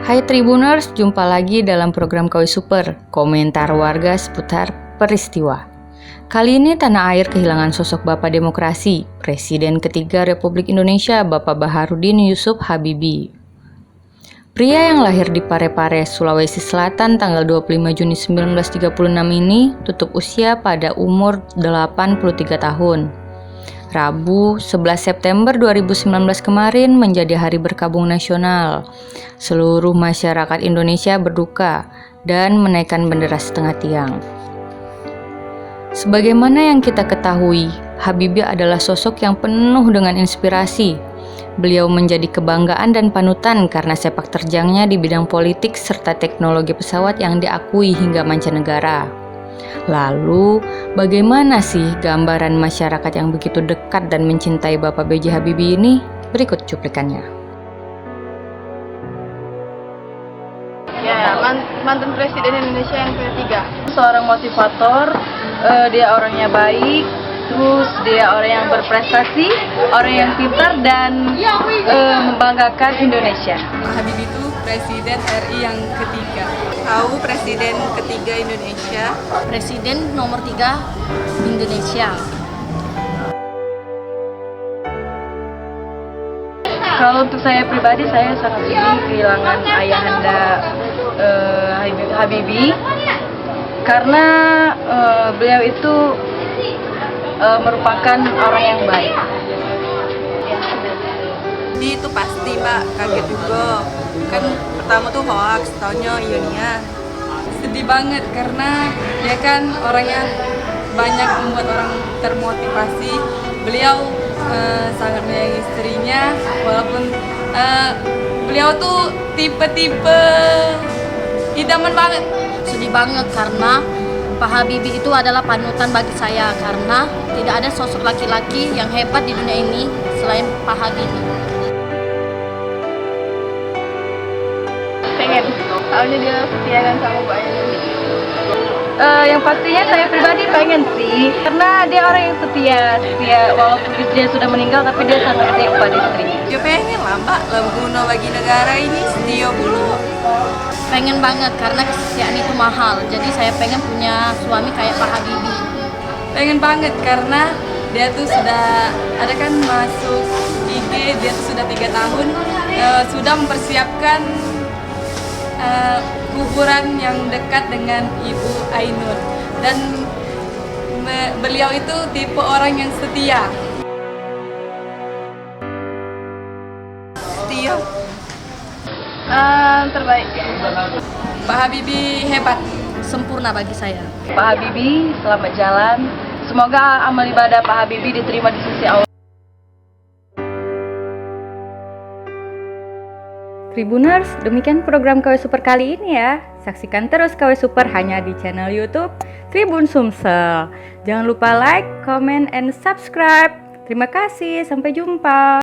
Hai Tribuners, jumpa lagi dalam program KW Super, komentar warga seputar peristiwa. Kali ini tanah air kehilangan sosok Bapak Demokrasi, Presiden ketiga Republik Indonesia Bapak Baharudin Yusuf Habibie. Pria yang lahir di Parepare, Sulawesi Selatan tanggal 25 Juni 1936 ini tutup usia pada umur 83 tahun. Rabu 11 September 2019 kemarin menjadi hari berkabung nasional. Seluruh masyarakat Indonesia berduka dan menaikkan bendera setengah tiang. Sebagaimana yang kita ketahui, Habibie adalah sosok yang penuh dengan inspirasi. Beliau menjadi kebanggaan dan panutan karena sepak terjangnya di bidang politik serta teknologi pesawat yang diakui hingga mancanegara. Lalu, bagaimana sih gambaran masyarakat yang begitu dekat dan mencintai Bapak B.J. Habibie ini? Berikut cuplikannya. Ya, mantan Presiden Indonesia yang ketiga. Seorang motivator, dia orangnya baik, terus dia orang yang berprestasi, orang yang pintar dan membanggakan Indonesia. Habibie itu Presiden RI yang ketiga. Tahu Presiden ketiga Indonesia? Presiden nomor 3 Indonesia. Kalau untuk saya pribadi, saya sangat sedih kehilangan ayahanda Habibie karena beliau itu merupakan orang yang baik. Jadi itu pasti Mbak, kaget juga. Kan pertama tuh hoax, taunya Ionia. Sedih banget karena dia kan orang yang banyak membuat orang termotivasi. Beliau sangat menyayangi istrinya, walaupun beliau tuh tipe-tipe idaman banget. Sedih banget karena Pak Habibie itu adalah panutan bagi saya karena tidak ada sosok laki-laki yang hebat di dunia ini selain Pak Habibie. Pengen, soalnya dia setia kan sama Mbak Yeni. Yang pastinya saya pribadi pengen sih, karena dia orang yang setia walaupun istrinya sudah meninggal tapi dia sangat setia kepada istrinya. Dia pengen lah Mbak, Lampuno bagi negara ini setia dulu. Pengen banget karena kesetiaan itu mahal. Jadi saya pengen punya suami kayak Pak Habibie. Pengen banget karena dia tuh sudah ada kan masuk IG, dia tuh sudah 3 tahun sudah mempersiapkan kuburan yang dekat dengan Ibu Ainur, dan beliau itu tipe orang yang setia. Terbaik. Pak Habibie hebat, Sempurna bagi saya. Pak Habibie, selamat jalan. Semoga amal ibadah Pak Habibie diterima di sisi Allah. Tribuners, demikian program KW Super kali ini ya. Saksikan terus KW Super hanya di channel YouTube Tribun Sumsel. Jangan lupa like, comment, and subscribe. Terima kasih, sampai jumpa.